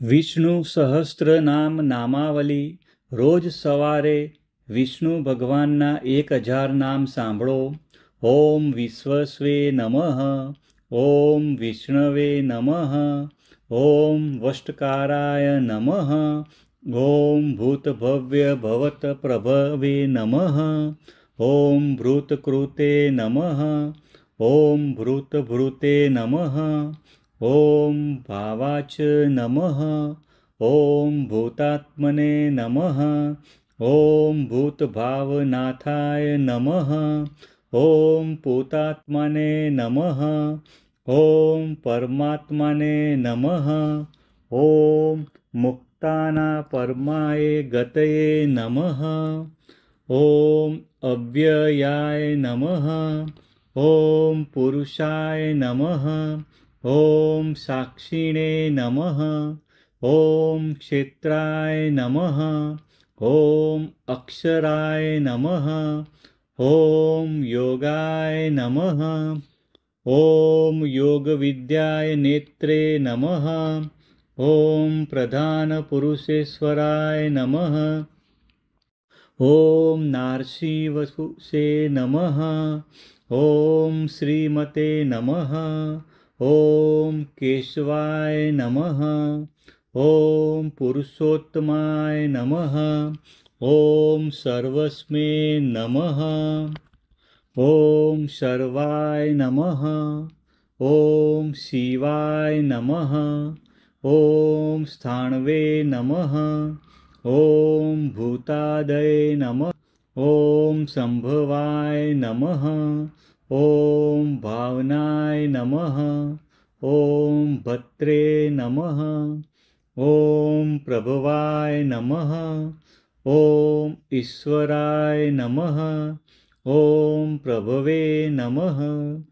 વિષ્ણુ સહસ્ત્રનામ નામાવલી રોજ સવારે વિષ્ણુ ભગવાનના 1000 નામ સાંભળો. ઓમ વિશ્વસ્વે નમઃ, ઓમ વિષ્ણવે નમઃ, ઓમ વષ્ટકારાય નમઃ, ઓમ ભૂતભવ્ય ભવત પ્રભવે નમઃ, ઓમ ભૃતકૃતે નમઃ, ઓમ ભૃતભૃતે નમઃ, ઓમ ભાવાચ નમઃ, ઓમ ભૂતાત્મને નમઃ, ઓમ ભૂતભાવનાથાય નમઃ, ઓમ પૂતાત્માને નમઃ, ઓમ પરમાત્માને નમઃ, ઓમ મુક્તાના પરમાય ગતયે નમઃ, ઓમ અવ્યયાય નમઃ, ઓમ પુરુષાય નમઃ, ઓમ સાક્ષિણે નમઃ, ઓમ ક્ષેત્રાય નમઃ, ઓમ અક્ષરાય નમઃ, ઓમ યોગાય નમઃ, ઓમ યોગવિદ્યાય નેત્રે નમઃ, ઓમ પ્રધાન પુરુષેશ્વરાય નમઃ, ઓમ નારસિંહવસુષે નમઃ, ઓમ શ્રીમતે નમઃ, ઓમ કેશવાય નમઃ, ઓમ પુરુષોત્તમાય નમઃ, ઓમ સર્વસ્મે નમઃ, ઓમ સર્વાય નમઃ, ઓમ શિવાય નમઃ, ઓમ સ્થાણવે નમઃ, ઓમ ભૂતાદય નમઃ, ઓમ સંભવાય નમઃ, ઓમ ભાવનાય નમઃ, ઓમ ભત્રે નમઃ, ઓમ પ્રભવાય નમઃ, ઓમ ઈશ્વરાય નમઃ, ઓમ પ્રભવે નમઃ,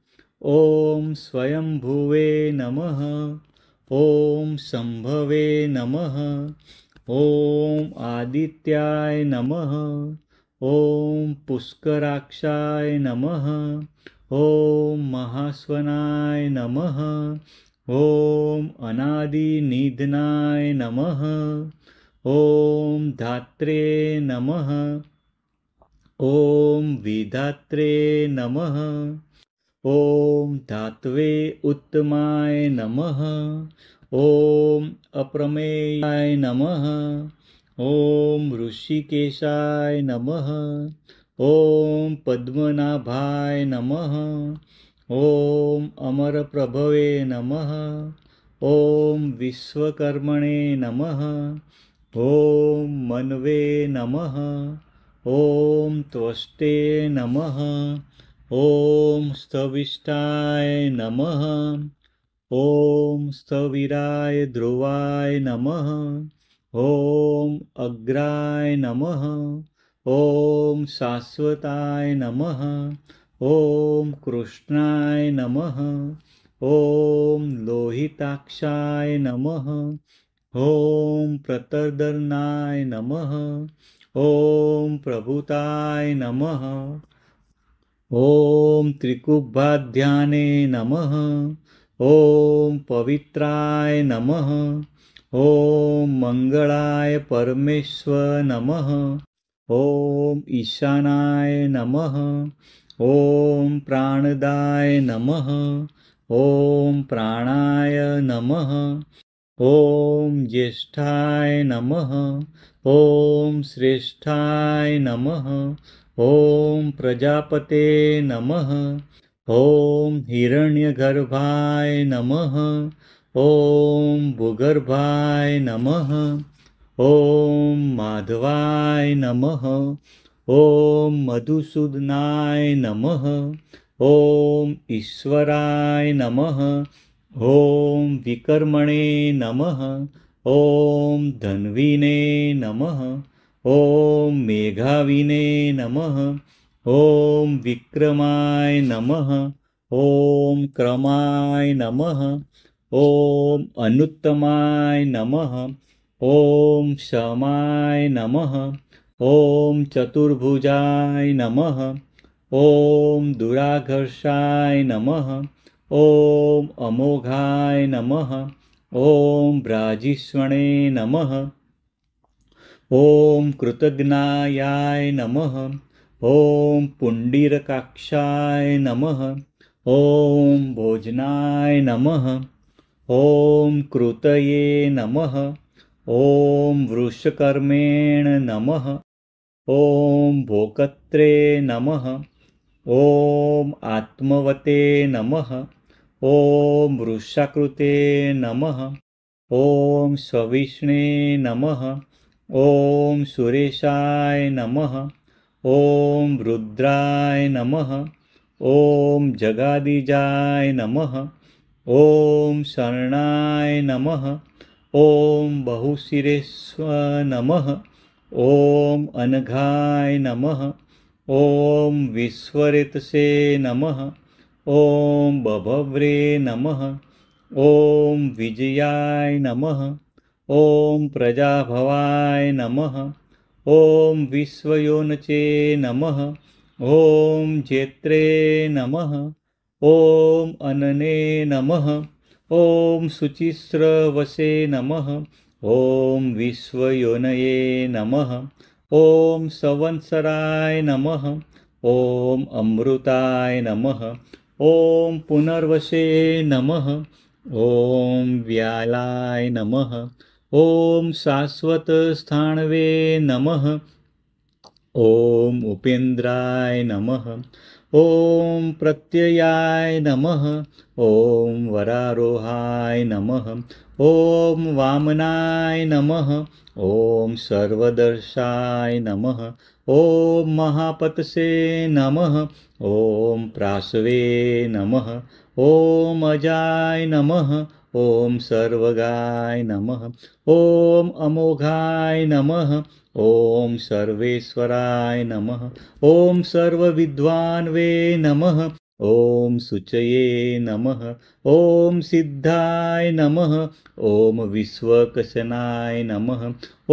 ઓમ સ્વયંભુવે નમઃ, ઓમ સંભવે નમઃ, ઓમ આદિત્યાય નમઃ, ઓમ પુષ્કરાક્ષાય નમઃ, ઓમ મહાસ્વનાય નમઃ, ઓમ અનાદિનિધનાય નમઃ, ઓમ ધાત્રે નમઃ, ઓમ વિધાત્રે નમઃ, ઓમ ધાત્વે ઉત્તમાય નમઃ, ઓમ અપ્રમેયાય નમઃ, ઓમ ઋષિકેશાય નમઃ, ઓમ પદ્મનાભાય નમઃ, ઓમ અમરપ્રભવે નમઃ, ઓમ વિશ્વકર્મણે નમઃ, ઓમ મન્વે નમઃ, ઓમ ત્વષ્ટે નમઃ, ઓમ સ્થવિષ્ઠાય નમઃ, ઓમ સ્થવિરાય ધ્રુવાય નમઃ, ઓમ અગ્રાય નમઃ, ઓમ શાશ્વતાય નમઃ, ઓમ કૃષ્ણાય નમઃ, ઓમ લોહિતાક્ષાય નમઃ, ઓમ પ્રતર્દનાય નમઃ, ઓમ પ્રભુતાય નમઃ, ઓમ ત્રિકુબ્બાધ્યાને નમઃ, ઓમ પવિત્રાય નમઃ, ઓમ મંગળાય પરમેશ્વર નમઃ, ઓમ ઈશાનાય નમઃ, ઓમ પ્રાણદાય નમઃ, ઓમ પ્રાણાય નમઃ, ઓમ જ્યેષ્ઠાય નમઃ, ઓમ શ્રેષ્ઠાય નમઃ, ઓમ પ્રજાપતે નમઃ, ઓમ હિરણ્યગર્ભાય નમઃ, ઓમ ભૂગર્ભાય નમઃ, ઓમ માધવાય નમઃ, ઓમ મધુસૂદનાય નમઃ, ઓમ ઈશ્વરાય નમઃ, ઓમ વિકર્મણે નમઃ, ઓમ ધન્વીને નમઃ, ઓમ મેઘાવિને નમઃ, ઓમ વિક્રમાય નમઃ, ઓમ ક્રમાય નમઃ, ઓમ અનુત્તમાય નમઃ, ઓમ શમાય નમઃ, ઓમ ચતુર્ભુજાય નમઃ, ઓમ દુરાઘર્ષાય નમઃ, ઓમ અમોઘાય નમઃ, ॐ भ्राजिष्वणे नमः। ॐ कृतज्ञायाय नमः। ॐ पुण्डरीकाक्षाय नमः। ॐ भोजनाय नमः। ॐ कृतये नमः। ॐ वृषकर्मेण नमः। ॐ भोक्त्रे नमः। ॐ आत्मवते नमः। ॐ वृषाकृते नमः। ॐ सविष्णे नमः। ॐ सुरेशाय नमः। ॐ रुद्राय नमः। ॐ जगादिजाय नमः। ॐ शरणाय नमः। ॐ बहुशिरेश्व नमः। ॐ अनघाय नमः। ॐ विश्वरेतसे नमः। ॐ बभव्रे नमः। ॐ विजयाय नमः। ॐ प्रजाभवाय नमः। ॐ विश्वयोनचे नमः। ॐ जेत्रे नमः। ॐ अनने नमः। ॐ शुचिस्रवसे नमः। ॐ विश्वयोनये नमः। ॐ संवत्सराय नमः। ॐ अमृताय नमः। ॐ पुनर्वसे नमः। ॐ व्यालाय नमः। ॐ शाश्वतस्थाणवे नमः। ॐ उपेन्द्राय नमः। ॐ प्रत्ययाय नमः। ॐ वरारोहाय नमः। ॐ वामनाय नमः। ॐ सर्वदर्शाय नमः। ॐ महापतसे नमः। ॐ प्रासवे नमः। ॐ अजाय नमः। ॐ सर्वगाय नमः। ॐ अमोघाय नमः। ॐ सर्वेश्वराय नमः। ॐ सर्वविद्वान्वे नमः। ॐ शुचये नमः। ॐ सिद्धाय नमः। ॐ विश्वकशनाय नमः।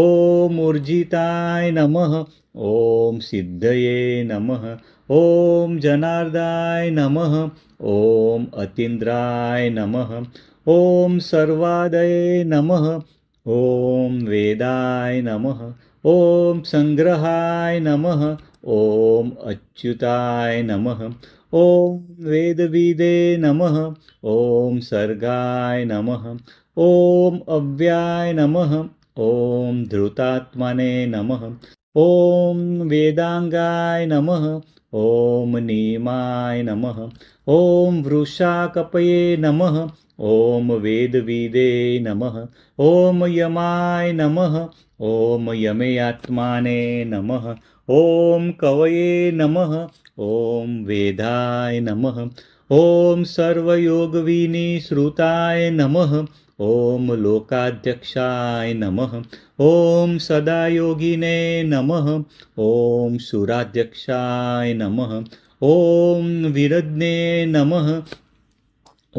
ॐ ऊर्जिताय नमः। ॐ सिद्धये नमः। ॐ जनार्दाय नमः। ॐ अतीन्द्राय नमः। ॐ सर्वादये नमः। ॐ वेदाय नमः। ॐ संग्रहाय नमः। ॐ अच्युताय नमः। ॐ वेदविदे नमः। ॐ सर्गाय नमः। ॐ अव्याय नमः। ॐ धृतात्मने नमः। ॐ वेदांगाय नमः। ॐ नीमाय नमः। ॐ वृषाकपये नमः। ॐ वेदविदे नमः। ॐ यमाय नमः। ॐ यमेयात्माने नमः। ॐ कवये नमः। ॐ वेदाय नमः। ॐ सर्वयोगविनिश्रुताय नमः। ॐ लोकाध्यक्षाय नमः। ॐ सदायोगिने नमः। ॐ सुराध्यक्षाय नमः। ॐ विरज्ञे नमः।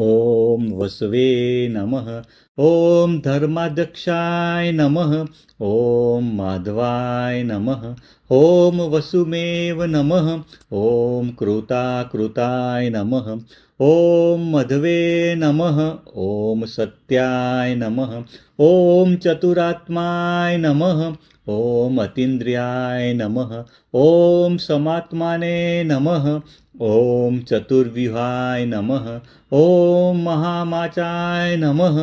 ॐ वसवे नमः। ॐ धर्माध्यक्षाय नमः। ॐ माधवाय नमः। ॐ वसुमेव नमः। ॐ कृताकृताय नमः। ॐ मधवे नमः। ॐ सत्याय नमः। ॐ चतुरात्माय नमः। ॐ अतीन्द्रियाय नमः। ॐ समात्माने नमः। ॐ चतुर्विहाय नमः। ॐ महामाचाय नमः।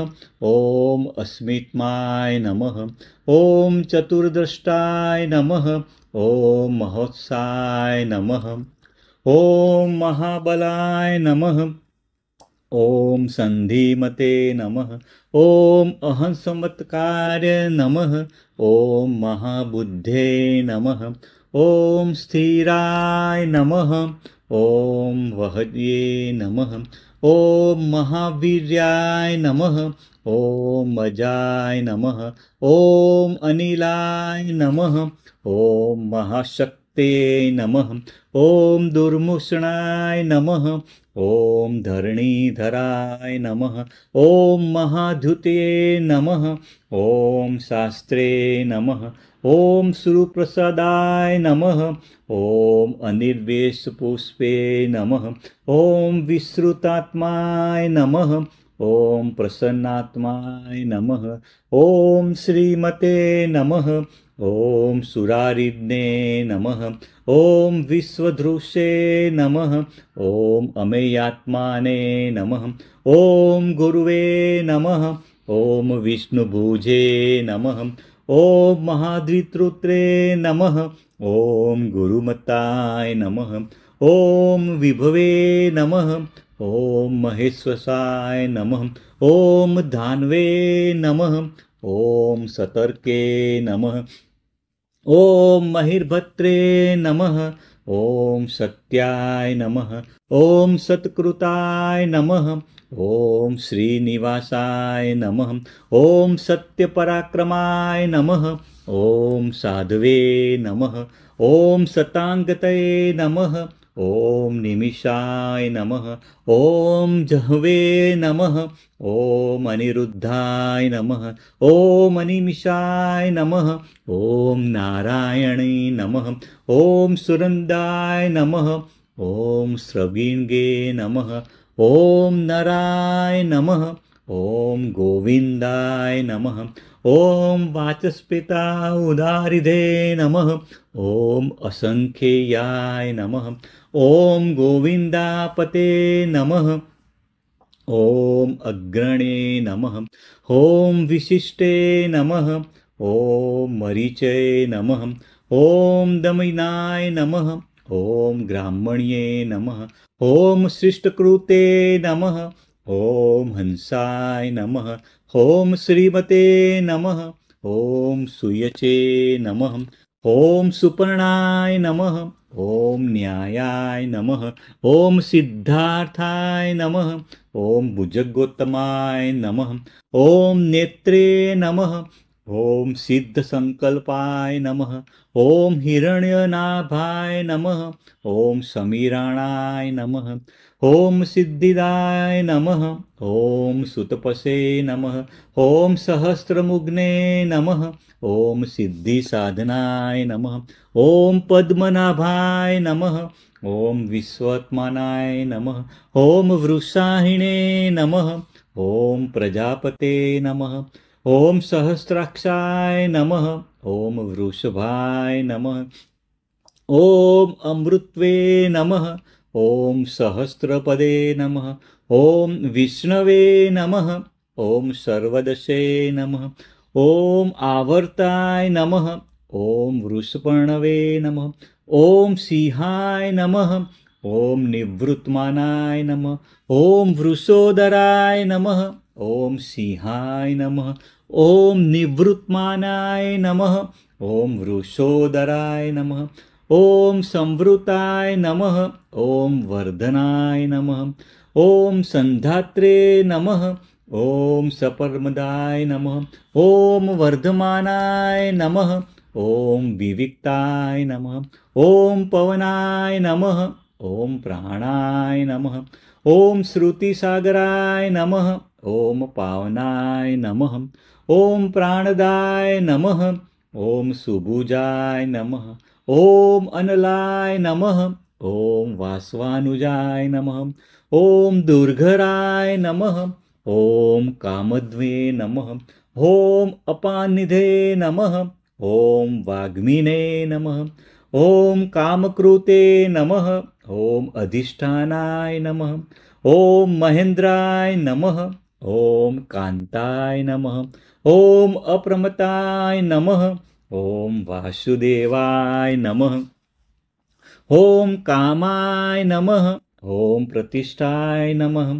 ॐ अस्मित्माय नमः। ॐ चतुर्द्रष्टाय नमः। ॐ महोत्साय नमः। ॐ महाबलाय नमः। ॐ सन्धिमते नमः। ॐ अहंसमत्कार्य नमः। ॐ महाबुद्धे नमः। ॐ स्थिराय नमः। ॐ वहद्ये नमः। ॐ महावीर्याय नमः। ॐ अजाय नमः। ॐ अनिलाय नमः। ॐ महाशक्ते नमः। ॐ दुर्मुषणाय नमः। ॐ धरणीधराय नमः। ॐ महाधुते नमः। ॐ शास्त्रे नमः। ॐ सुप्रसादाय नमः। ॐ अनिर्वेशपुष्पे नमः। ॐ विश्रुतात्माय नमः। ॐ प्रसन्नात्माय नमः। ॐ श्रीमते नमः। ॐ सुरारिज्ञे नमः। ॐ विश्वधृषे नमः। ॐ अमेयात्माने नमः। ॐ गुरुवे नमः। ॐ विष्णुभुजे नमः। ॐ महाद्वितृत्रे नमः। ॐ गुरुमताय नमः। ॐ विभवे नमः। ॐ महेश्वसाय नमः। ॐ धान्वे नमः। ॐ सतर्के नमः। ॐ महिर्भद्रे नमः। ॐ सत्याय नमः। ॐ सत्कृताय नमः। ॐ श्रीनिवासाय नमः। ॐ सत्यपराक्रमाय नमः। ॐ साधवे नमः। ॐ सतांगतये नमः। ॐ निमिषाय नमः। ॐ जह्वे नमः। ॐ अनिरुद्धाय नमः। ॐ अनिमिषाय नमः। ॐ नारायणे नमः। ॐ सुरन्दाय नमः। ॐ स्रविङ्गे नमः। ॐ नराय नमः। ॐ गोविन्दाय नमः। ॐ वाचस्पतिता उदारिधे नमः। ॐ असंख्येयाय नमः। ॐ गोविन्दापते नमः। ॐ अग्रणे नमः। ॐ विशिष्टे नमः। ॐ मरीचे नमः। ॐ दमिनाय नमः। ॐ ब्राह्मण्ये नमः। ॐ शिष्टकृते नमः। ॐ हंसाय नमः। ॐ श्रीमते नमः। ॐ सूयचे नमः। ॐ सुपर्णाय नमः। ॐ न्यायाय नमः। ॐ सिद्धार्थाय नमः। ॐ भुजगोत्तमाय नमः। ॐ नेत्रे नमः। ॐ सिद्धसंकल्पाय नमः। ॐ हिरण्यनाभाय नमः। ॐ समीराणाय नमः। ॐ सिद्धिदाय नमः। ॐ सुतपसे नमः। ॐ सहस्रमुग्ने नमः। ॐ सिद्धिसाधनाय नमः। ॐ पद्मनाभाय नमः। ॐ विश्वात्मनाय नमः। ॐ वृषाहिणे नमः। ॐ प्रजापते नमः। ॐ सहस्राक्षाय नमः। ॐ वृषभाय नमः। ॐ अमृत्वे नमः। ॐ सहस्रपदे नमः। ॐ विष्णवे नमः। ॐ सर्वदशे नमः। ॐ आवर्ताय नमः। ॐ वृषपर्णवे नमः। ॐ सिंहाय नमः। ॐ निवृत्तमानाय नमः। ॐ वृषोदराय नमः। ॐ सिंहाय नमः। ॐ निवृत्तमानाय नमः। ॐ वृषोदराय नमः। ॐ संवृताय नमः। ॐ वर्धनाय नमः। ॐ संधात्रे नमः। ॐ सपर्मदाय नमः। ॐ वर्धमानाय नमः। ॐ विविक्ताय नमः। ॐ पवनाय नमः। ॐ प्राणाय नमः। ॐ श्रुतिसागराय नमः। ॐ पावनाय नमः। ॐ प्राणदाय नमः। ॐ सुभुजाय नमः। ॐ अनलाय नमः। ॐ वासवानुजाय नमः। ॐ दुर्घराय नमः। ॐ कामध्वे नमः। ॐ अपानिधे नमः। ॐ वाग्मिने नमः। ॐ कामकृते नमः। ॐ अधिष्ठानाय नमः। ॐ महेन्द्राय नमः। ॐ कान्ताय नमः। ॐ अप्रमताय नमः। ॐ वासुदेवाय नमः। ॐ कामाय नमः। ॐ प्रतिष्ठाय नमः।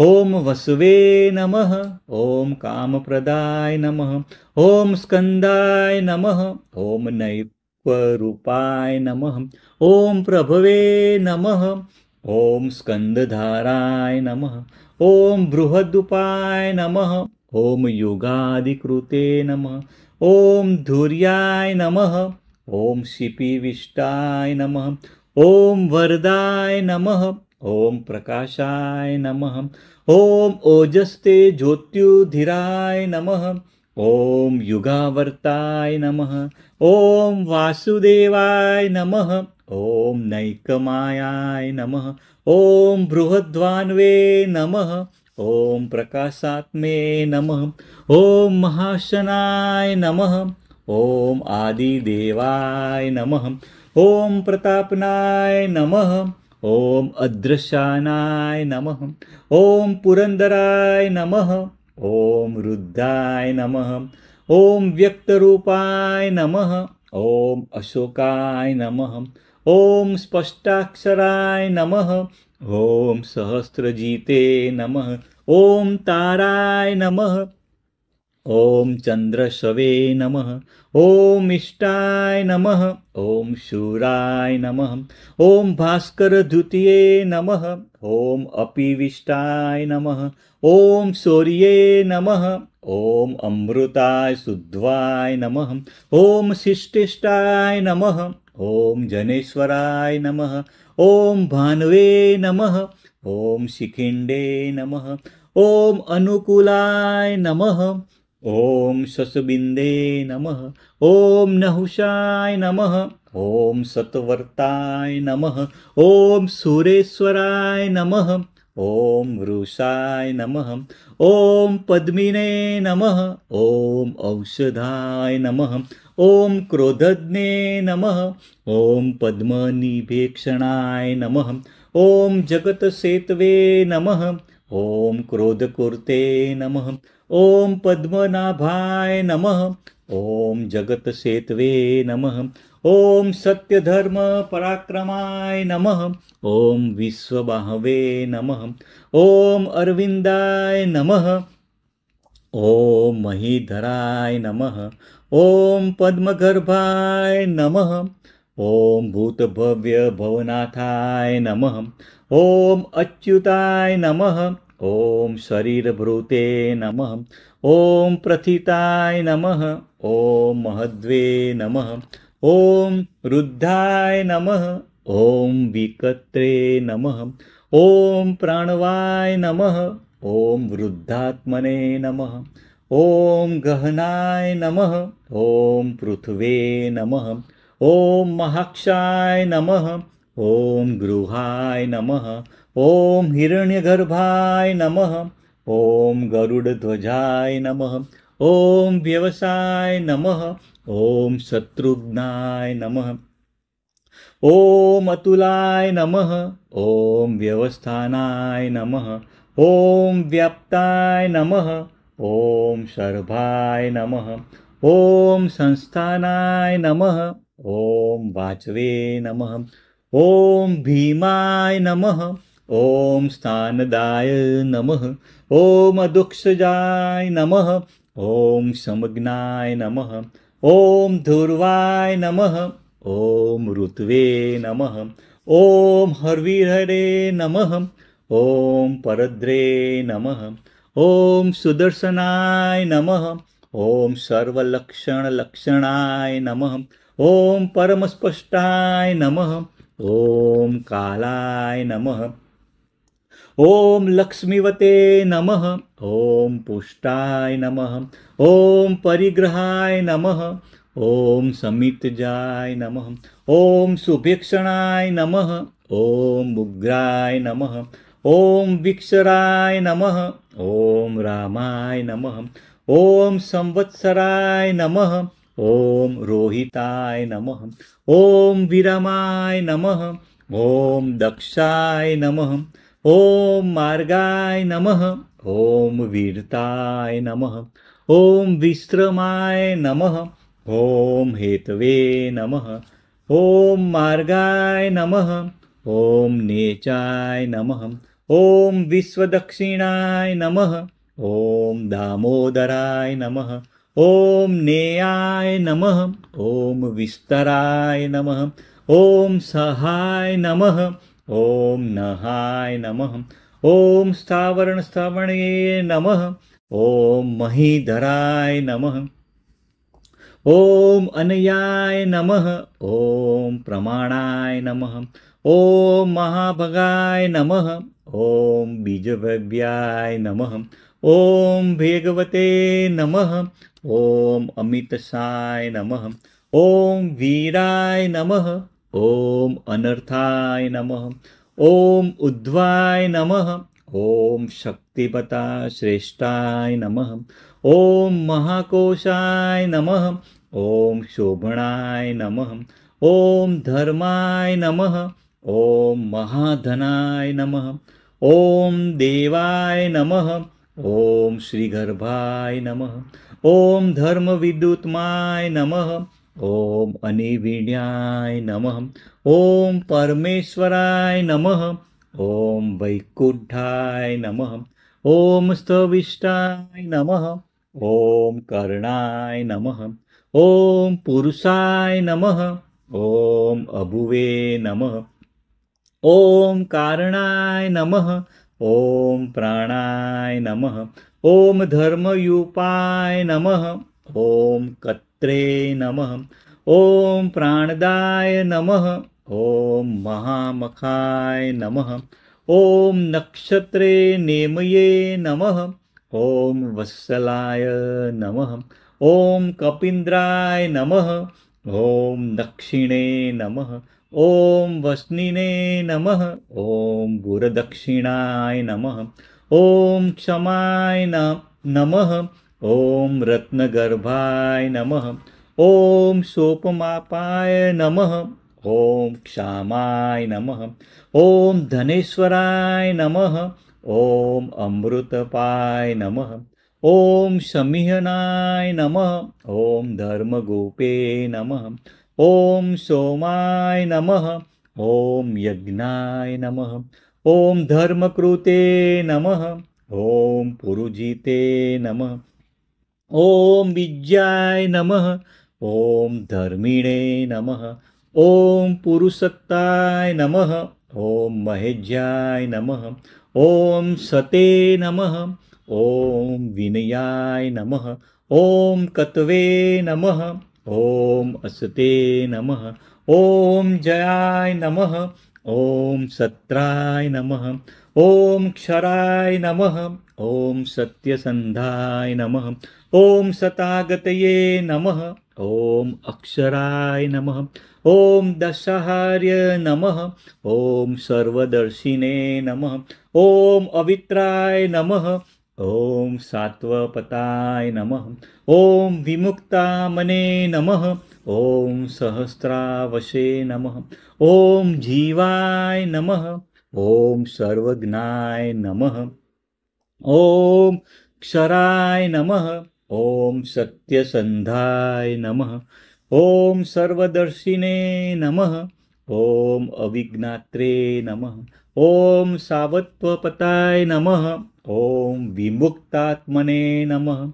ॐ वसवे नमः। ॐ कामप्रदाय नमः। ॐ स्कन्दाय नमः। ॐ नैकरूपाय नमः। ॐ प्रभवे नमः। ॐ स्कन्दधाराय नमः। ॐ बृहदुपाय नमः। ॐ युगादिकृते नमः। ॐ धुर्याय नमः। ॐ शिपिविष्टाय नमः। ॐ वरदाय नमः। ॐ प्रकाशाय नमः। ॐ ओजस्ते ज्योत्युधीराय नमः। ॐ युगावर्ताय नमः। ॐ वासुदेवाय नमः। ॐ नैकमायाय नमः। ॐ बृहद्वान्वे नमः। ॐ प्रकाशात्मे नमः। ॐ महाशनाय नमः। ॐ आदिदेवाय नमः। ॐ प्रतापनाय नमः। ॐ अदृशानाय नमः। ॐ पुरंदराय नमः। ॐ रुद्राय नमः। ॐ व्यक्तरूपाय नमः। ॐ अशोकाय नमः। ॐ स्पष्टाक्षराय नमः। ॐ सहस्रजीते नमः। ॐ ताराय नमः। ॐ चंद्रशवे नमः। ॐ इष्टाय नमः। ॐ शूराय नमः। ॐ भास्करद्वितीये नमः। ॐ अपिविष्टाय नमः। ॐ शौर्ये नमः। ॐ अमृताय शुद्ध्वाय नमः। ॐ शिष्टिष्टाय नमः। ॐ जनेश्वराय नमः। ॐ भानवे नमः। ॐ शिखिंडे नमः। ॐ अनुकूलाय नमः। ॐ शशबिन्दे नमः। ॐ नहुषाय नमः। ॐ सत्वर्ताय नमः। ॐ सुरेश्वराय नमः। ॐ वृषाय नमः। ॐ पद्मिने नमः। ॐ औषधाय नमः। ॐ क्रोधज्ञे नमः। ॐ पद्मनिभेक्षणाय नमः। ॐ जगतसेतवे नमः। ॐ क्रोधकुर्ते नमः। ॐ पद्मनाभाय नमः। ॐ जगतसेतवे नमः। ॐ सत्यधर्म पराक्रमाय नमः। ॐ विश्वबाहवे नमः। ॐ अरविन्दाय नमः। ॐ महीधराय नमः। ॐ पद्मगर्भाय नमः। ॐ भूतभव्य भवनाथाय नमः। ॐ अच्युताय नमः। ॐ शरीरभृते नमः। ॐ प्रथिताय नमः। ॐ महद्वे नमः। ॐ रुद्धाय नमः। ॐ विकत्रे नमः। ॐ प्राणवाय नमः। ॐ वृद्धात्मने नमः। ॐ गहनाय नमः। ॐ पृथ्वे नमः। ॐ महाक्षाय नमः। ॐ गृहाय नमः। ॐ हिरण्यगर्भाय नमः। ॐ गरुडध्वजाय नमः। ॐ व्यवसाय नमः। ॐ शत्रुघ्नाय नमः। ॐ अतुलाय नमः। ॐ व्यवस्थानाय नमः। ॐ व्याप्ताय नमः। ॐ शर्भाय नमः। ॐ संस्थानाय नमः। ॐ वाचवे नमः। ॐ भीमाय नमः। ॐ स्थानदाय नमः। ॐ अदुक्षजाय नमः। ॐ समज्ञाय नमः। ॐ धूर्वाय नमः। ॐ ऋत्वे नमः। ॐ हर्विहरे नमः। ॐ परद्रे नमः। ॐ सुदर्शनाय नमः। ॐ सर्वलक्षणलक्षणाय नमः। ॐ परमस्पष्टाय नमः। ॐ कालाय नमः। ॐ लक्ष्मीवते नमः। ॐ पुष्टाय नमः। ॐ परिग्रहाय नमः। ॐ समितजाय नमः। ॐ सुभिक्षणाय नमः। ॐ उग्राय नमः। ॐ विक्षराय नमः। ॐ रामाय नमः। ॐ संवत्सराय नमः। ॐ रोहिताय नमः। ॐ विरमाय नमः। ॐ दक्षाय नमः। ॐ मार्गाय नमः। ॐ वीरताय नमः। ॐ विश्रमाय नमः। ॐ हेतवे नमः। ॐ मार्गाय नमः। ॐ नेचाय नमः। ॐ विश्वदक्षिणाय नमः। ॐ दामोदराय नमः। ॐ नेयाय नमः। ॐ विस्तराय नमः। ॐ सहाय नमः। ॐ नहाय नमः। ॐ स्थावरणस्थावणये नमः। ॐ महीधराय नमः। ॐ अनयाय नमः। ॐ प्रमाणाय नमः। ॐ महाभगाय नमः। ॐ बीजभव्याय नमः। ॐ भेगवते नमः। ॐ अमितसाय नमः। ॐ वीराय नमः। ॐ अनर्थाय नमः। ॐ उद्ध्वाय नमः। ॐ शक्तिपता श्रेष्ठाय नमः। ॐ महाकोशाय नमः। ॐ शोभणाय नमः। ॐ धर्माय नमः। ॐ महाधनाय नमः। ॐ देवाय नमः। ॐ श्रीगर्भाय नमः। ॐ धर्मविद्युत्माय नमः। ॐ अनिवीण्याय नमः। ॐ परमेश्वराय नमः। ॐ वैकुंठाय नमः। ॐ स्थविष्ठाय नमः। ॐ कर्णाय नमः। ॐ पुरुषाय नमः। ॐ अभुवे नमः। ॐ कारणाय नमः। ॐ प्राणाय नमः। ॐ धर्मयूपाय नमः। ॐ कत्रे नमः। ॐ प्राणदाय नमः। ॐ महामखाय नमः। ॐ नक्षत्रे नेमये नमः। ॐ वत्सलाय नमः। ॐ कपीन्द्राय नमः। ॐ दक्षिणे नमः। ॐ वस्निने नमः। ॐ गुरदक्षिणाय नमः। ॐ क्षमाय नमः। ॐ रत्नगर्भाय नमः। ॐ सोपमापाय नमः। ॐ क्षामाय नमः। ॐ धनेश्वराय नमः। ॐ अमृतपाय नमः। ॐ शमिहनाय नमः। ॐ धर्मगोपे नमः। ॐ सोमाय नमः। ॐ यज्ञाय नमः। ॐ धर्मकृते नमः। ॐ पुरुजिते नमः। ॐ विज्याय नमः। ॐ धर्मिणे नमः। ॐ पुरुषत्ताय नमः। ॐ महेज्याय नमः। ॐ सते नमः। ॐ विनयाय नमः। ॐ कतवे नमः। ॐ असते नमः। ॐ जयाय नमः। ॐ सत्राय नमः। ॐ क्षराय नमः। ॐ सत्यसन्धाय नमः। ॐ सतागतये नमः। ॐ अक्षराय नमः। ॐ दशाहार्य नमः। ॐ सर्वदर्शिने नमः। ॐ अवित्राय नमः। ॐ सात्वपताय नमः। ॐ विमुक्तामने नमः। ॐ सहस्रावशे नमः। ॐ जीवाय नमः। ॐ सर्वज्ञाय नमः। ॐ क्षराय नमः। ॐ सत्यसन्धाय नमः। ॐ सर्वदर्शिने नमः। ॐ अविज्ञात्रे नमः। ॐ सावत्वपताय नमः। ॐ विमुक्तात्मने नमः।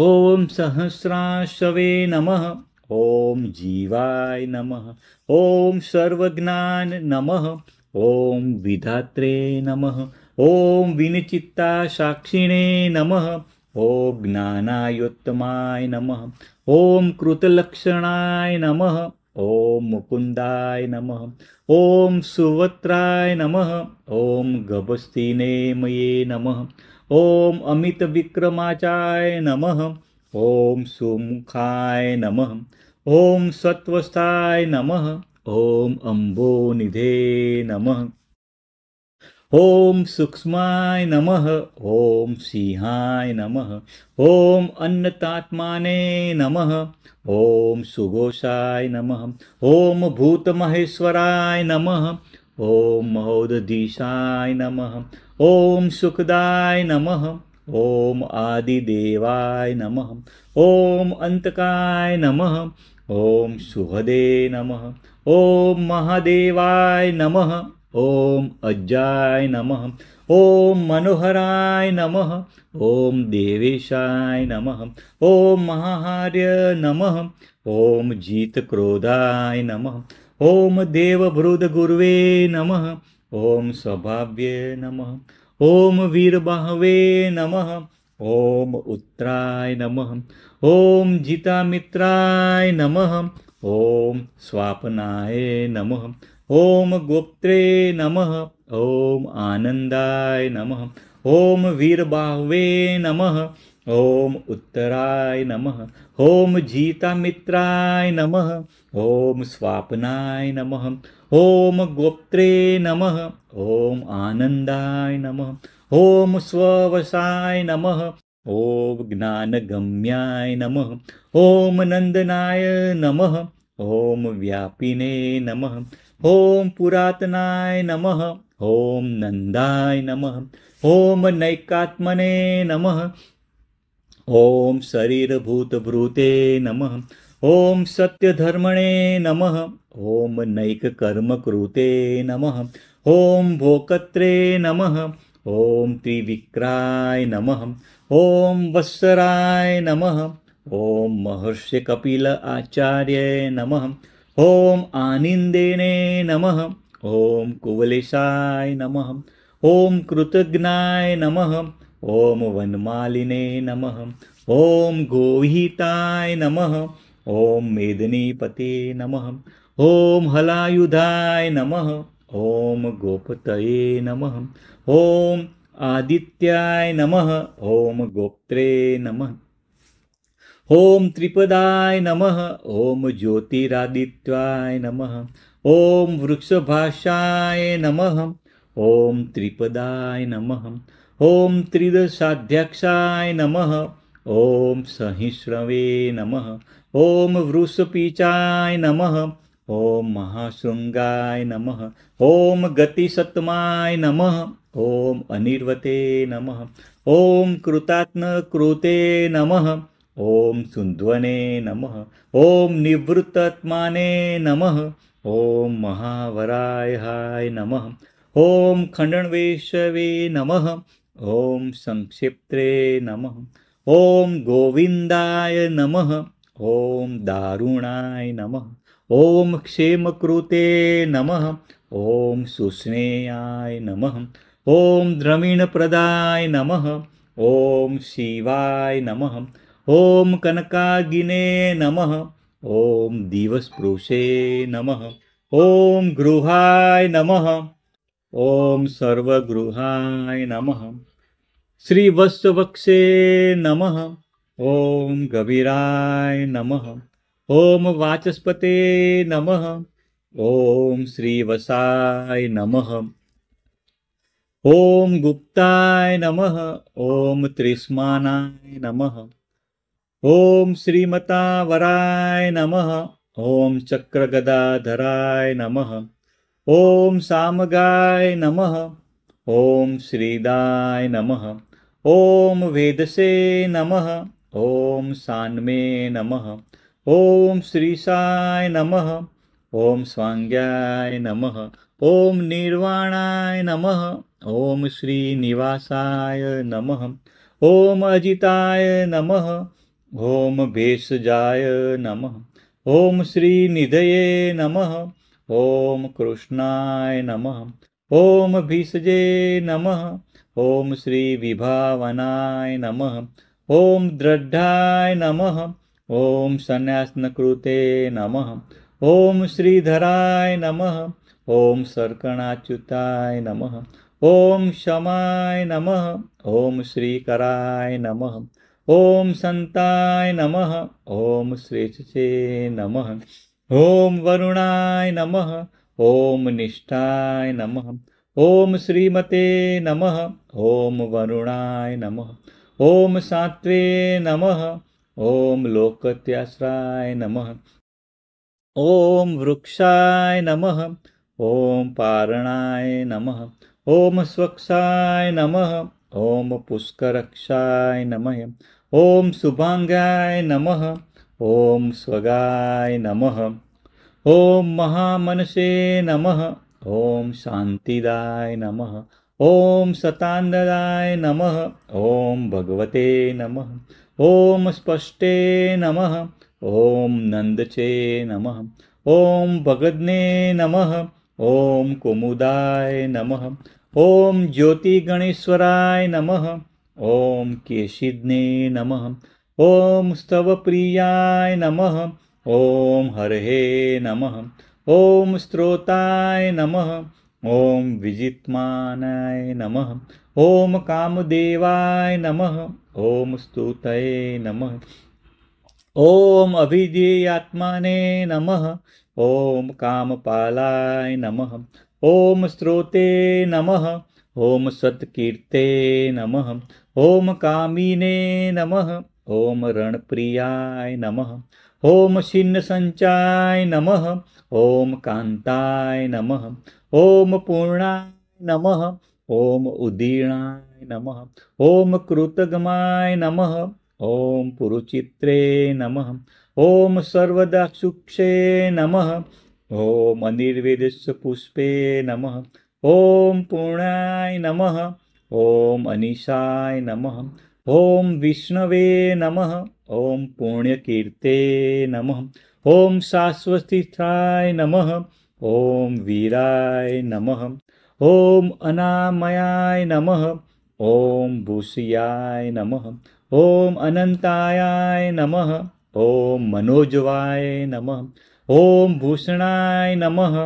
ॐ सहस्राशवे नमः। ॐ जीवाय नमः। ॐ सर्वज्ञान नमः। ॐ विधात्रे नमः। ॐ विनिचित्ता साक्षिणे नमः। ॐ ज्ञानायोत्तमाय नमः। ॐ कृतलक्षणाय नमः। ॐ मुकुन्दाय नमः। ॐ सुवत्राय नमः। ॐ गभस्तिनेमये नमः। ॐ अमितविक्रमाचाय नमः। ॐ सुमुखाय नमः। ॐ सत्वस्थाय नमः। ॐ अम्बोनिधे नमः। ॐ सूक्ष्माय नमः। ॐ सिंहाय नमः। ॐ अन्नतात्माने नमः। ॐ सुघोषाय नमः। ॐ भूतमहेश्वराय नमः। ॐ महोदधीशाय नमः। ॐ सुखदाय नमः। ॐ आदिदेवाय नमः। ॐ अन्तकाय नमः। ॐ शुभदे नमः। ॐ महादेवाय नमः। ॐ अज्जाय नमः। ॐ मनोहराय नमः। ॐ देवेशाय नमः। ॐ महाहार्य नमः। ॐ जितक्रोधाय नमः। ॐ देवभृदगुर्वे नमः। ॐ स्वभाव्ये नमः। ॐ वीरबाहवे नमः। ॐ उत्तराय नमः। ॐ जितामित्राय नमः। ॐ स्वापनाय नमः। ॐ गोप्त्रे नमः। ॐ आनन्दाय नमः। ॐ वीरबाहवे नमः। ॐ उत्तराय नमः। ॐ जीतामित्राय नमः। ॐ स्वापनाय नमः। ॐ गोप्त्रे नमः। ॐ आनन्दाय नमः। ॐ स्ववसाय नमः। ॐ ज्ञानगम्याय नमः। ॐ नन्दनाय नमः। ॐ व्यापिने नमः। ॐ पुरातनाय नमः। ॐ नन्दाय नमः। ॐ नैकात्मने नमः। ॐ शरीरभूतभृते नमः। ॐ सत्यधर्मणे नमः। ॐ नैककर्मकृते नमः। ॐ भोक्त्रे नमः। ॐ त्रिविक्राय नमः। ॐ वत्सराय नमः। ॐ महर्षि कपिल आचार्य नमः। ॐ आनन्देने नमः। ॐ कुवलेशाय नमः। ॐ कृतज्ञाय नमः। ॐ वनमालिने नमः। ॐ गोहिताय नमः। ॐ मेदिनीपते नमः। ॐ हलायुधाय नमः। ॐ गोपतये नमः। ॐ आदित्याय नमः। ॐ गोप्त्रे नमः। ॐ त्रिपदाय नमः। ॐ ज्योतिरादित्याय नमः। ॐ वृक्षभाषाय नमः। ॐ त्रिपदाय नमः। ॐ त्रिदशाध्यक्षाय नमः। ॐ सहिष्णवे नमः। ॐ वृषपीचाय नमः। ॐ महाशृङ्गाय नमः। ॐ गतिसत्माय नमः। ॐ अनिर्वते नमः। ॐ कृतात्मकृते नमः। ॐ सुन्द्वने नमः। ॐ निवृत्तात्माने नमः। ॐ महावरायाय नमः। ॐ खण्डवेशवे नमः। ॐ संक्षिप्त्रे नमः। ॐ गोविन्दाय नमः। ॐ दारुणाय नमः। ॐ क्षेमकृते नमः। ॐ सुस्नेयाय नमः। ॐ द्रविणप्रदाय नमः। ॐ शिवाय नमः। ॐ कनकागिने नमः। ॐ दिवस्पृशे नमः। ॐ गृहाय नमः। ॐ सर्वगृहाय नमः। श्रीवत्सवक्षे नमः। ॐ गभीराय नमः। ॐ वाचस्पते नमः। ॐ श्रीवसाय नमः। ॐ गुप्ताय नमः। ॐ त्रिस्मानाय नमः। ॐ श्रीमतावराय नमः। ॐ चक्रगदाधराय नमः। ॐ सामगाय नमः। ॐ श्रीदाय नमः। ॐ वेदसे नमः। ॐ सान्मे नमः। ॐ श्रीशाय नमः। ॐ स्वाङ्ग्याय नमः। ॐ निर्वाणाय नमः। ॐ श्रीनिवासाय नमः। ॐ अजिताय नमः। ॐ भेषजाय नमः। ॐ श्रीनिधये नमः। ॐ कृष्णाय नमः। ॐ भिषजे नमः। ॐ श्रीविभावनाय नमः। ॐ दृढाय नमः। ॐ सन्यासनकृते नमः। ॐ श्रीधराय नमः। ॐ सर्कणाच्युताय नमः। ॐ शमाय नमः। ॐ श्रीकराय नमः। ॐ संताय नमः। ॐ श्रेष्ठे नमः। ॐ वरुणाय नमः। ॐ निष्ठाय नमः। ॐ श्रीमते नमः। ॐ वरुणाय नमः। ॐ सात्वे नमः। ॐ लोकत्याश्राय नमः। ॐ वृक्षाय नमः। ॐ पारणाय नमः। ॐ स्वक्षाय नमः। ॐ पुष्करक्षाय नमः। ॐ शुभांगाय नमः। ॐ स्वगाय नमः। ॐ महामनसे नमः। ॐ शान्तिदाय नमः। ॐ सतानंदाय नमः। ॐ भगवते नमः। ॐ स्पष्टे नमः। ॐ नंदचे नमः। ॐ भगदने नमः। ॐ कुमुदाय नमः। ॐ ज्योतिगणेश्वराय नमः। ॐ केशिज्ञे नमः। ॐ स्तवप्रियाय नमः। ॐ हरहे नमः। ॐ स्त्रोताय नमः। ॐ विजित्मानाय नमः। ॐ कामदेवाय नमः। ॐ स्तुतये नमः। ॐ अभिधेयात्माने नमः। ॐ कामपालाय नमः। ॐ स्रोते नमः। ॐ सत्कीर्ते नमः। ॐ कामिने नमः। ॐ रणप्रियाय नमः। ॐ छिन्नसञ्चाय नमः। ॐ कान्ताय नमः। ॐ पूर्णाय नमः। ॐ उदीर्णाय नमः। ॐ कृतगमाय नमः। ॐ पुरुचित्रे नमः। ॐ सर्वदाक्षुक्षे नमः। ॐ अनिर्वेदस्य पुष्पे नमः। ॐ पूर्णाय नमः। ॐ अनिशाय नमः। ॐ विष्णवे नमः। ॐ पुण्यकीर्ते नमः। ॐ शाश्वतस्थिताय नमः। ॐ वीराय नमः। ॐ अनामयाय नमः। ॐ भूषयाय नमः। ॐ अनन्ताय नमः। ॐ मनोजवाय नमः। ॐ भूषणाय नमः।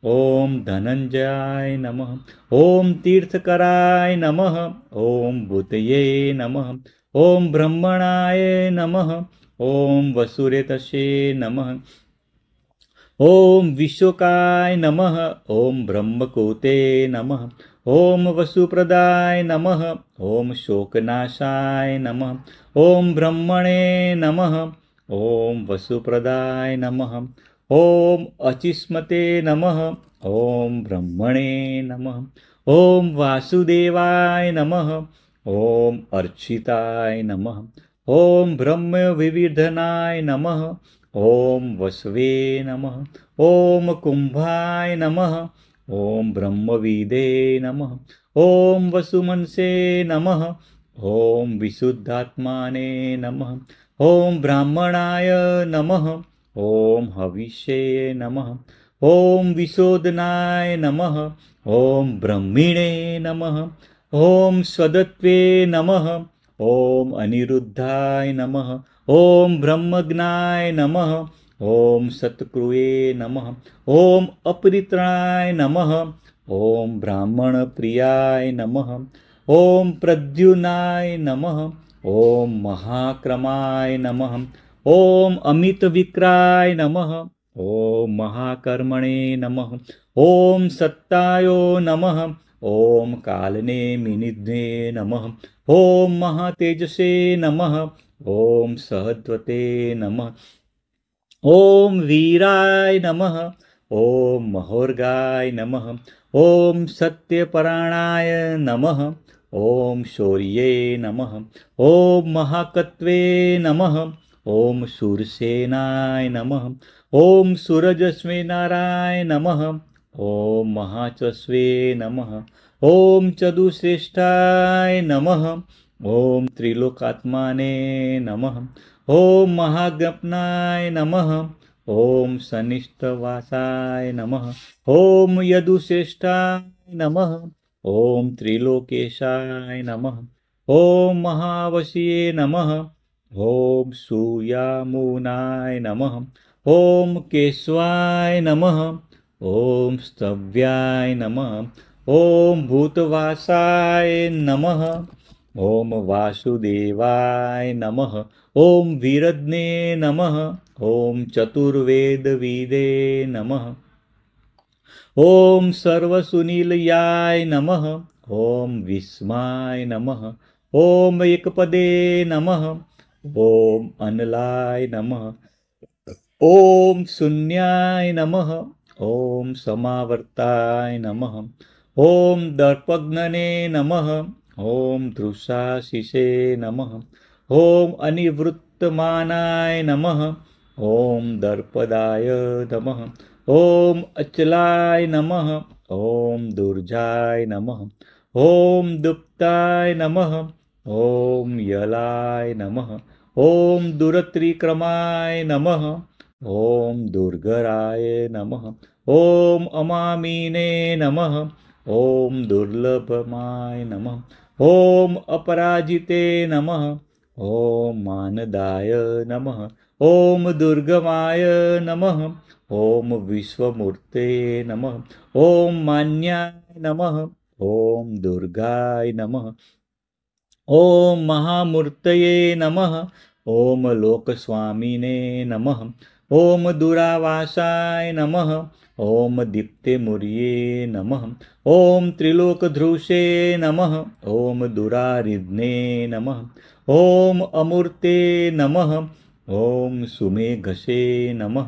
ॐ धनञ्जयाय नमः। ॐ तीर्थकराय नमः। ॐ बुद्धये नमः। ॐ ब्रह्मणाय नमः। ॐ वसुरेतसे नमः। ॐ विश्वकाय नमः। ॐ ब्रह्मकोते नमः। ॐ वसुप्रदाय नमः। ॐ शोकनाशाय नमः। ॐ ब्रह्मणे नमः। ॐ वसुप्रदाय नमः। ॐ अचिस्मते नमः। ॐ ब्रह्मणे नमः। ॐ वासुदेवाय नमः। ॐ अर्चिताय नमः। ॐ ब्रह्मविवर्धनाय नमः। ॐ वसवे नमः। ॐ कुम्भाय नमः। ॐ ब्रह्मविदे नमः। ॐ वसुमनसे नमः। ॐ विशुद्धात्माने नमः। ॐ ब्राह्मणाय नमः। ॐ हविष्ये नमः। ॐ विशोधनाय नमः। ॐ ब्रह्मिणे नमः। ॐ स्वदत्वे नमः। ॐ अनिरुद्धाय नमः। ॐ ब्रह्मज्ञाय नमः। ॐ सत्कृये नमः। ॐ अपरित्राय नमः। ॐ ब्राह्मणप्रियाय नमः। ॐ प्रद्युनाय नमः। ॐ महाक्रमाय नमः। ॐ अमितविक्राय नमः। ॐ महाकर्मणे नमः। ॐ सत्तायो नमः। ॐ कालनेमिनिध्ने नमः। ॐ महातेजसे नमः। ॐ सहद्वते नमः। ॐ वीराय नमः। ॐ महोर्गाय नमः। ॐ सत्यपराणाय नमः। ॐ शौर्ये नमः। ॐ महाकत्वे नमः। ॐ शूरसेनाय नमः। ॐ सूरजस्वे नाराय नमः। ॐ महाचस्वे नमः। ॐ चतुश्रेष्ठाय नमः। ॐ त्रिलोकात्माने नमः। ॐ महाज्ञप्नाय नमः। ॐ सनिष्ठवासाय नमः। ॐ यदुश्रेष्ठाय नमः। ॐ त्रिलोकेशाय नमः। ॐ महावशीये नमः। ॐ सूयामुनाय नमः। ॐ केशवाय नमः। ॐ स्तव्याय नमः। ॐ भूतवासाय नमः। ॐ वासुदेवाय नमः। ॐ वीरज्ञे नमः। ॐ चतुर्वेदविदे नमः। ॐ सर्वसुनीलयाय नमः। ॐ विस्माय नमः। ॐ एकपदे नमः। ॐ अनलाय नमः। ॐ शून्याय नमः। ॐ समावर्ताय नमः। ॐ दर्पघ्नने नमः। ॐ दृशाशिषे नमः। ॐ अनिवृत्तमानाय नमः। ॐ दर्पदाय नमः। ॐ अचलाय नमः। ॐ दुर्जाय नमः। ॐ दुप्ताय नमः। ॐ यलाय नमः। ॐ दुरत्रिक्रमाय नमः। ॐ दुर्गराय नमः। ॐ अमामिने नमः। ॐ दुर्लभमाय नमः। ॐ अपराजिते नमः। ॐ मानदाय नमः। ॐ दुर्गमाय नमः। ॐ विश्वमूर्ते नमः। ॐ मान्याय नमः। ॐ दुर्गाय नमः। ॐ महामूर्तये नमः। ॐ लोकस्वामिने नमः। ॐ दुरावासाय नमः। ॐ दीप्तेमूर्ये नमः। ॐ त्रिलोकधृषे नमः। ॐ दुरारिध्ने नमः। ॐ अमूर्ते नमः। ॐ सुमेघसे नमः।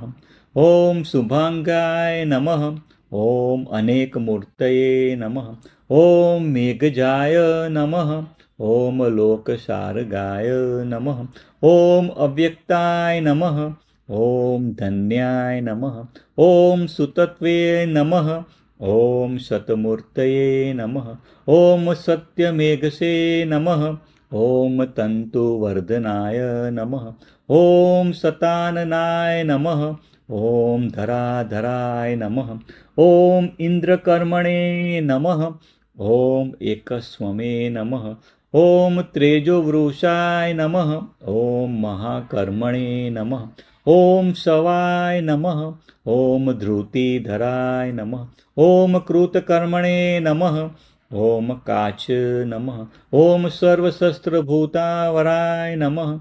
ॐ शुभांगाय नमः। ॐ अनेकमूर्तये नमः। ॐ मेघजाय नमः। ॐ लोकशार्गाय नमः। ॐ अव्यक्ताय नमः। ॐ धन्याय नमः। ॐ सुतत्वे नमः। ॐ शतमूर्तये नमः। ॐ सत्यमेघसे नमः। ॐ तन्तुवर्धनाय नमः। ॐ शताननाय नमः। ॐ धराधराय नमः। ॐ इन्द्रकर्मणे नमः। ॐ एकस्वमे नमः। ॐ तेजोवृषाय नमः। ॐ महाकर्मणे नमः। ॐ शवाय नमः। ॐ धृतिधराय नमः। ॐ कृतकर्मणे नमः। ॐ काच नमः। ॐ सर्वशस्त्रभूतावराय नमः।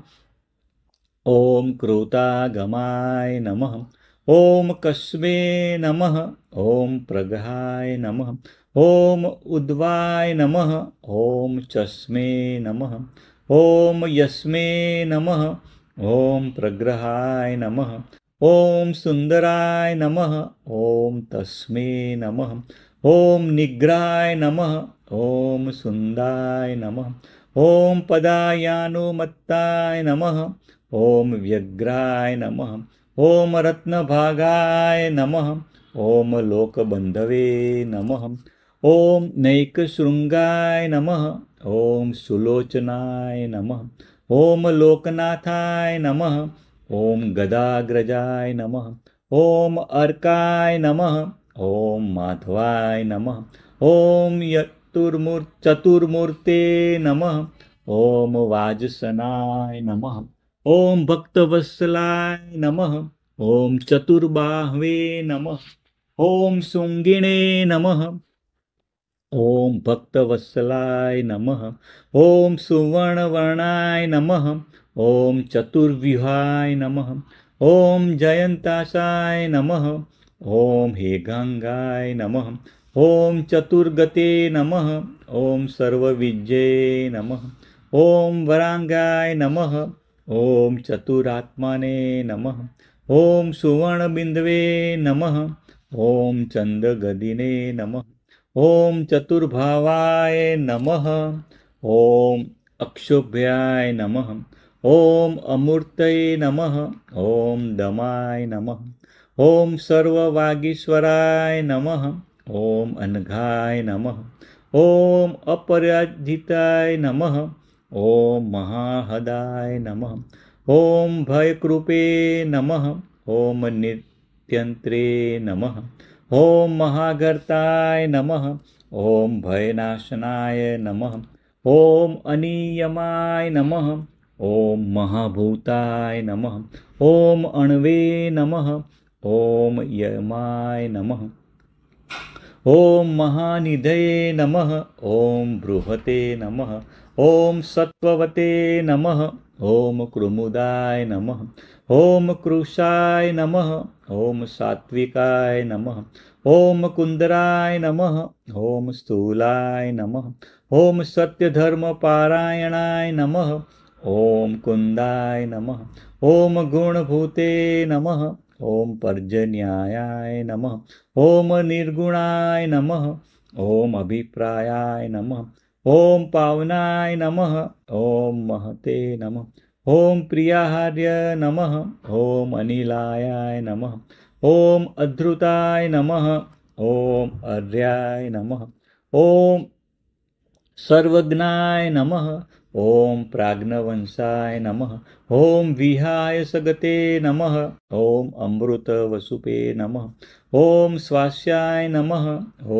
ॐ कृतागमाय नमः। ॐ कस्मे नमः। ॐ प्रगहाय नमः। ॐ उद्वाय नमः। ॐ चस्मे नमः। ॐ यस्मे नमः। ॐ प्रग्रहाय नमः। ॐ सुन्दराय नमः। ॐ तस्मै नमः। ॐ निग्रहाय नमः। ॐ सुन्दाय नमः। ॐ पदायानुमत्ताय नमः। ॐ व्यग्राय नमः। ॐ रत्नभागाय नमः। ॐ लोकबन्धवे नमः। ॐ नैकशृङ्गाय नमः। ॐ सुलोचनाय नमः। ॐ लोकनाथाय नमः। ॐ गदाग्रजाय नमः। ॐ अर्काय नमः। ॐ माधवाय नमः। ॐ चतुर्मूर्ते नमः। ॐ वाजसनाय नमः। ॐ भक्तवत्सलाय नमः। ॐ चतुर्बाहवे नमः। ॐ शृङ्गिणे नमः। ॐ भक्तवत्सलाय नमः। ॐ सुवर्णवर्णाय नमः। ॐ चतुर्व्यूहाय नमः। ॐ जयन्तासाय नमः। ॐ हेगांगाय नमः। ॐ चतुर्गते नमः। ॐ सर्वविजये नमः। ॐ वरांगाय नमः। ॐ चतुरात्माने नमः। ॐ सुवर्णबिन्दवे नमः। ॐ चन्द्रगदिने नमः। ॐ चतुर्भावाय नमः। ॐ अक्षोभ्याय नमः। ॐ अमूर्तये नमः। ॐ दमाय नमः। ॐ सर्ववागीश्वराय नमः। ॐ अनघाय नमः। ॐ अपराजिताय नमः। ॐ महाहदाय नमः। ॐ भयकृपे नमः। ॐ नित्यन्त्रे नमः। ॐ महागर्ताय नमः। ॐ भयनाशनाय नमः। ॐ अनियमाय नमः। ॐ महाभूताय नमः। ॐ अण्वे नमः। ॐ यमाय नमः। ॐ महानिधये नमः। ॐ बृहते नमः। ॐ सत्त्ववते नमः। ॐ कृमुदाय नमः। ॐ कृशाय नमः। ॐ सात्विकाय नमः। ॐ कुन्दराय नमः। ॐ स्थूलाय नमः। ॐ सत्यधर्मपारायणाय नमः। ॐ कुन्दाय नमः। ॐ गुणभूते नमः। ॐ पर्जन्याय नमः। ॐ निर्गुणाय नमः। ॐ अभिप्रायाय नमः। ॐ पावनाय नमः। ॐ महते नमः। ॐ प्रियाहार्य नमः। ॐ अनिलाय नमः। ॐ अधृताय नमः। ॐ अर्याय नमः। ॐ सर्वज्ञाय नमः। ॐ प्राज्ञवंशाय नमः। ॐ विहाय सगते नमः। ॐ अमृतवसुपे नमः। ॐ स्वास्याय नमः।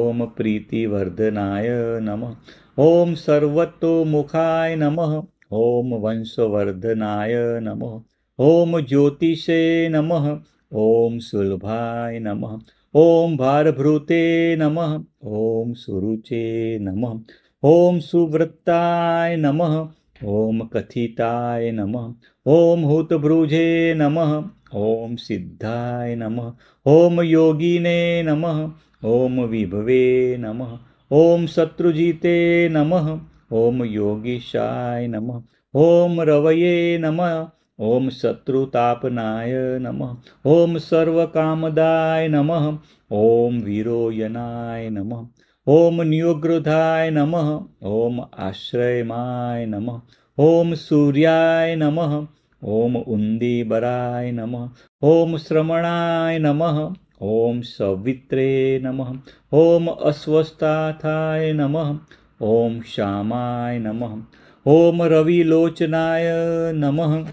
ॐ प्रीतिवर्धनाय नमः। ॐ सर्वतोमुखाय नमः। ॐ वंशवर्धनाय नमः। ॐ ज्योतिषे नमः। ॐ सुलभाय नमः। ॐ भारभृते नमः। ॐ सुरुचे नमः। ॐ सुव्रताय नमः। ॐ कथिताय नमः। ॐ हूतभ्रुजे नमः। ॐ सिद्धाय नमः। ॐ योगिने नमः। ॐ विभवे नमः। ॐ शत्रुजिते नमः। ॐ योगीशाय नमः। ॐ रवये नमः। ॐ शत्रुतापनाय नमः। ॐ सर्वकामदाय नमः। ॐ वीरोयनाय नमः। ॐ नियोग्रोधाय नमः। ॐ आश्रयमाय नमः। ॐ सूर्याय नमः। ॐ उन्दीबराय नमः। ॐ श्रमणाय नमः। ॐ सवित्रे नमः। ॐ अस्वस्थाय नमः। ॐ श्यामाय नमः। ॐ रविलोचनाय नमः।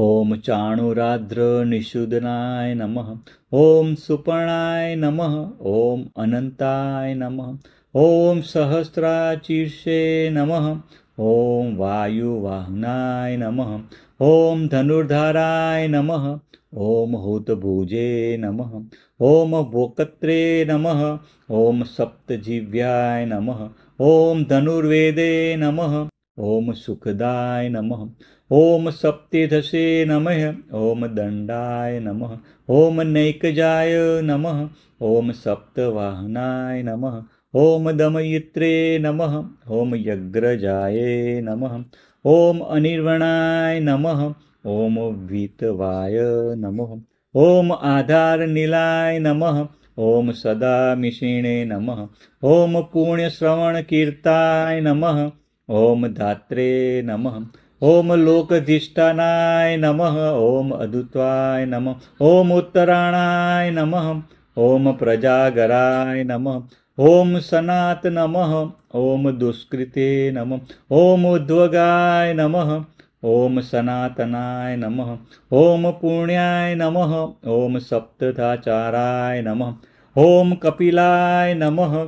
ॐ चाणुराद्र निषूदनाय नमः। ॐ सुपर्णाय नमः। ॐ अनंताय नमः। ॐ सहस्राशीर्षे नमः। ॐ वायुवाहनाय नमः। ॐ धनुर्धाराय नमः। ॐ हूतभुजे नमः। ॐ भोकत्रे नमः। ॐ सप्तजिह्वाय नमः। ॐ धनुर्वेदे नमः। ॐ सुखदाय नमः। ॐ सप्तधसे नमः। ॐ दण्डाय नमः। ॐ नैकजाय नमः। ॐ सप्तवाहनाय नमः। ॐ दमयित्रे नमः। ॐ यज्ञजाय नमः। ॐ अनिर्वणाय नमः। ॐ वीतवाय नमः। ॐ आधारनीलाय नमः। ॐ सदामिषिणे नमः। ॐ पुण्यश्रवणकीर्ताय नमः। ॐ धात्रे नमः। ॐ लोकधिष्ठानाय नमः। ॐ अदुत्वाय नमः। ॐ उत्तराणाय नमः। ॐ प्रजागराय नमः। ॐ सनात नमः। ॐ दुष्कृते नमः। ॐ उद्वगाय नमः। ॐ सनातनाय नमः। ॐ पुण्याय नमः। ॐ सप्तधाचाराय नमः। ॐ कपिलाय नमः।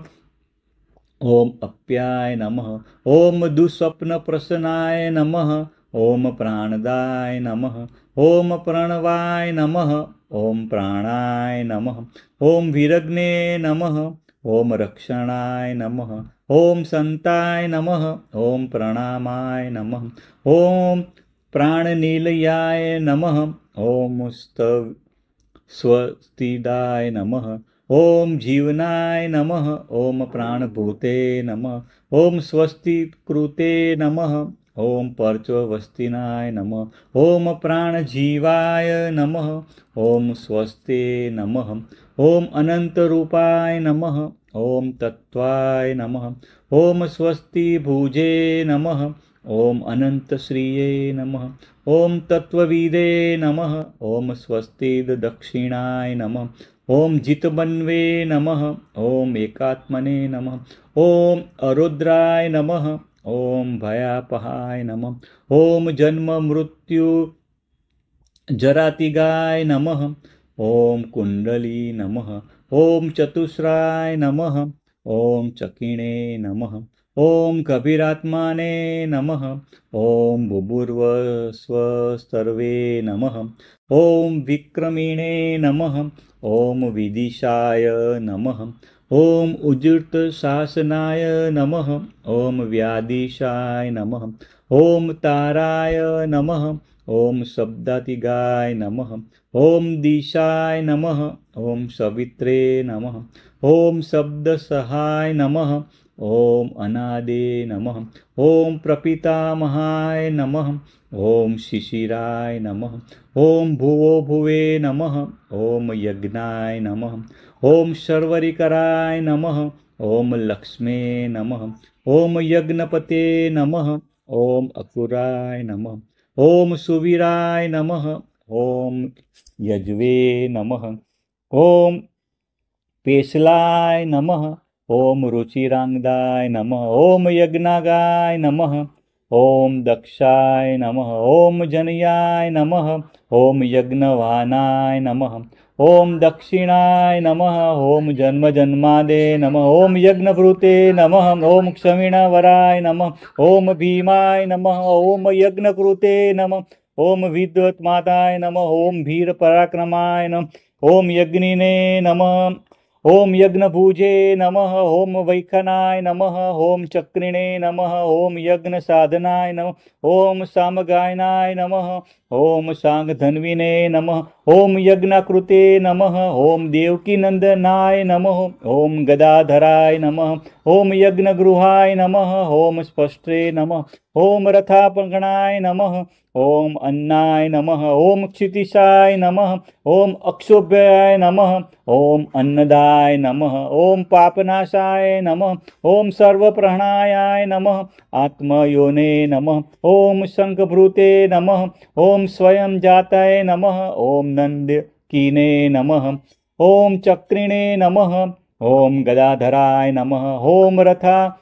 ॐ अप्याय नमः। ॐ दुःस्वप्नप्रसन्नाय नमः। ॐ प्राणदाय नमः। ॐ प्रणवाय नमः। ॐ प्राणाय नमः। ॐ विरग्ने नमः। ॐ रक्षणाय नमः। ॐ संताय नमः। ॐ प्रणामाय नमः। ॐ प्राणनिलयाय नमः। ॐ स्वस्तिदाय नमः। ॐ जीवनाय नमः। ॐ प्राणभूते नमः। ॐ स्वस्तिकृते नमः। ॐ पर्चवस्तिनाय नमः। ॐ प्राणजीवाय नमः। ॐ स्वस्ते नमः। ॐ अनन्तरूपाय नमः। ॐ तत्त्वाय नमः। ॐ स्वस्तिभुजे नमः। ॐ अनन्तश्रिये नमः। ॐ तत्त्वविदे नमः। ॐ स्वस्तिदक्षिणाय नमः। ॐ जितमन्वे नमः। ॐ एकात्मने नमः। ॐ अरुद्राय नमः। ॐ भयापहाय नमः। ॐ जन्म मृत्यु जरातिगाय नमः। ॐ कुण्डली नमः। ॐ चतुस्राय नमः। ॐ चकिणे नमः। ॐ कबीरात्माने नमः। ॐ बुभुर्वस्वस्तर्वे नमः। ॐ विक्रमिणे नमः। ॐ विदिशाय नमः। ॐ उज्जृतशासनाय नमः। ॐ व्याधिशाय नमः। ॐ ताराय नमः। ॐ शब्दातिगाय नमः। ॐ दिशाय नमः। ॐ सवित्रे नमः। ॐ शब्दसहाय नमः। ॐ अनादे नमः। ॐ प्रपितामहाय नमः। ॐ शिशिराय नमः। ॐ भुवो भुवे नमः। ॐ यज्ञाय नमः। ॐ शर्वरीकराय नमः। ॐ लक्ष्मे नमः। ॐ यज्ञपते नमः। ॐ अकुराय नमः। ॐ सुवीराय नमः। ॐ यज्वे नमः। ॐ पेशलाय नमः। ॐ रुचिरांगदाय नमः। ॐ यज्ञागाय नमः। ॐ दक्षाय नमः। ॐ जनयाय नमः। ॐ यज्ञवाहनाय नमः। ॐ दक्षिणाय नमः। ॐ जन्मजन्मादे नमः। ॐ यज्ञभृते नमः। ॐ क्षमिणवराय नमः। ॐ भीमाय नमः। ॐ यज्ञकृते नमः। ॐ विद्वत्माताय नमः। ॐ वीरपराक्रमाय नमः। ॐ यज्ञिने नमः। ओम यज्ञभुजे नमः। ओम वैखनाय नमः। ओम चक्रिणे नमः। ओम यज्ञ साधनाय नमः। ओम सामगायनाय नमः। ओम सांगधन्विने नमः। ओम यज्ञकृते नमः। ओम देवकीनंदनाय नमः। ओम गदाधराय नमः। ओम यज्ञगृहाय नमः। ओम स्पष्टे नमः। ओम रथापगणाय नमः। ओम अन्नाय नमः। ओम क्षितिशाय नमः। ओम अक्षोभ्याय नमः। ओम अन्नदाय नमः। ओम पापनाशाय नमः। ओम सर्वप्रहणाय नमः। आत्मयोने नमः। ओम शंखभृते नमः। ओम स्वयं जाताय नमः। ओम नंदकीने नमः। ओम चक्रिणे नमः। ओम गदाधराय नमः। ओम रथा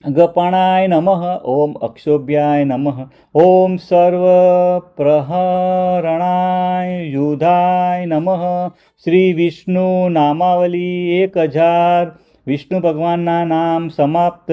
गपाणाय नमः। ओम अक्षोभ्याय नमः। ओम सर्वप्रहरणाय युधाय नमः। श्री विष्णु नामावली 1000 विष्णु भगवानना नाम समाप्त।